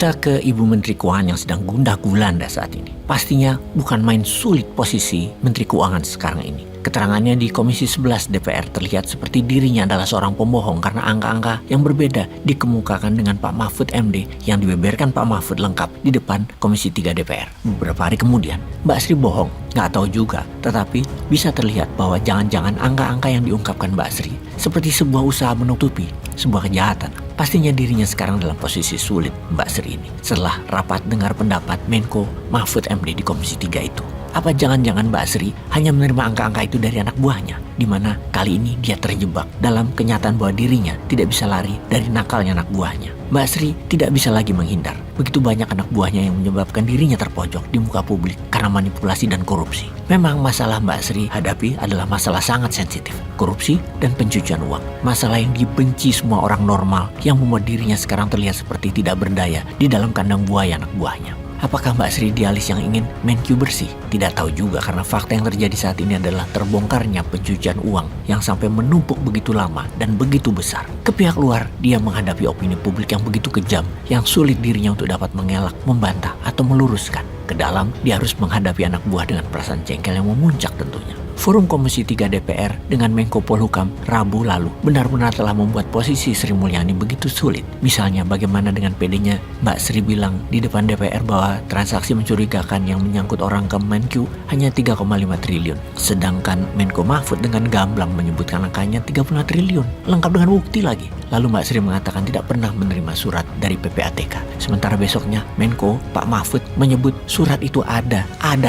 Kita ke Ibu Menteri Keuangan yang sedang gundah gulana saat ini. Pastinya bukan main sulit posisi Menteri Keuangan sekarang ini. Keterangannya di Komisi 11 DPR terlihat seperti dirinya adalah seorang pembohong karena angka-angka yang berbeda dikemukakan dengan Pak Mahfud MD yang dibeberkan Pak Mahfud lengkap di depan Komisi 3 DPR. Beberapa hari kemudian, Mbak Sri bohong. Nggak tahu juga, tetapi bisa terlihat bahwa jangan-jangan angka-angka yang diungkapkan Mbak Sri seperti sebuah usaha menutupi sebuah kejahatan. Pastinya dirinya sekarang dalam posisi sulit Mbak Sri ini setelah rapat dengar pendapat Menko Mahfud MD di Komisi 3 itu. Apa jangan-jangan Mbak Sri hanya menerima angka-angka itu dari anak buahnya, di mana kali ini dia terjebak dalam kenyataan bahwa dirinya tidak bisa lari dari nakalnya anak buahnya. Mbak Sri tidak bisa lagi menghindar. Begitu banyak anak buahnya yang menyebabkan dirinya terpojok di muka publik karena manipulasi dan korupsi. Memang masalah Mbak Sri hadapi adalah masalah sangat sensitif, korupsi dan pencucian uang. Masalah yang dibenci semua orang normal yang membuat dirinya sekarang terlihat seperti tidak berdaya di dalam kandang buaya anak buahnya. Apakah Mbak Sri idealis yang ingin Menkyu bersih? Tidak tahu juga karena fakta yang terjadi saat ini adalah terbongkarnya pencucian uang yang sampai menumpuk begitu lama dan begitu besar. Ke pihak luar, dia menghadapi opini publik yang begitu kejam yang sulit dirinya untuk dapat mengelak, membantah, atau meluruskan. Ke dalam, dia harus menghadapi anak buah dengan perasaan jengkel yang memuncak tentunya. Forum Komisi 3 DPR dengan Menko Polhukam Rabu lalu benar-benar telah membuat posisi Sri Mulyani begitu sulit. Misalnya bagaimana dengan PD-nya Mbak Sri bilang di depan DPR bahwa transaksi mencurigakan yang menyangkut orang ke Menkyu hanya 3,5 triliun. Sedangkan Menko Mahfud dengan gamblang menyebutkan angkanya 35 triliun. Lengkap dengan bukti lagi. Lalu Mbak Sri mengatakan tidak pernah menerima surat dari PPATK. Sementara besoknya Menko Pak Mahfud menyebut surat itu ada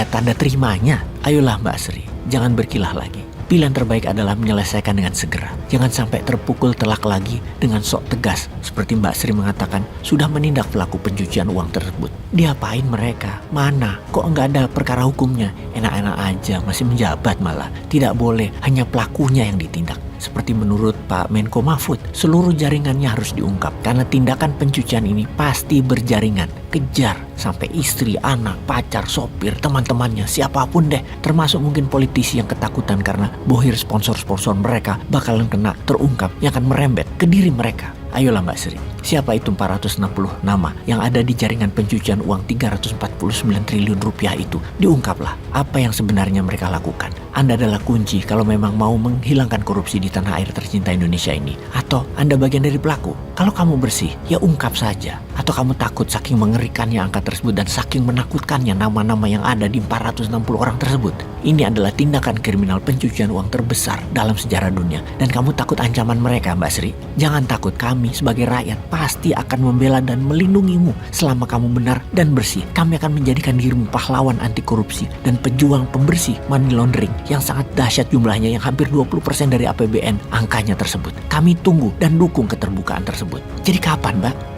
tanda terimanya. Ayolah Mbak Sri, jangan berkilah lagi. Pilihan terbaik adalah menyelesaikan dengan segera. Jangan sampai terpukul telak lagi dengan sok tegas. Seperti Mbak Sri mengatakan, sudah menindak pelaku pencucian uang tersebut. Diapain mereka? Mana? Kok enggak ada perkara hukumnya? Enak-enak aja, masih menjabat malah. Tidak boleh, hanya pelakunya yang ditindak. Seperti menurut Pak Menko Mahfud, seluruh jaringannya harus diungkap. Karena tindakan pencucian ini pasti berjaringan. Kejar sampai istri, anak, pacar, sopir, teman-temannya, siapapun deh. Termasuk mungkin politisi yang ketakutan karena bohir sponsor-sponsor mereka bakalan kena terungkap yang akan merembet ke diri mereka. Ayolah Mbak Sri, siapa itu 460 nama yang ada di jaringan pencucian uang 349 triliun rupiah itu? Diungkaplah apa yang sebenarnya mereka lakukan. Anda adalah kunci kalau memang mau menghilangkan korupsi di tanah air tercinta Indonesia ini. Atau Anda bagian dari pelaku. Kalau kamu bersih, ya ungkap saja. Atau kamu takut saking mengerikannya angka tersebut dan saking menakutkannya nama-nama yang ada di 460 orang tersebut. Ini adalah tindakan kriminal pencucian uang terbesar dalam sejarah dunia. Dan kamu takut ancaman mereka Mbak Sri? Jangan takut, kami sebagai rakyat pasti akan membela dan melindungimu selama kamu benar dan bersih. Kami akan menjadikan dirimu pahlawan anti korupsi dan pejuang pembersih money laundering yang sangat dahsyat jumlahnya yang hampir 20% dari APBN angkanya tersebut. Kami tunggu dan dukung keterbukaan tersebut. Jadi kapan Mbak?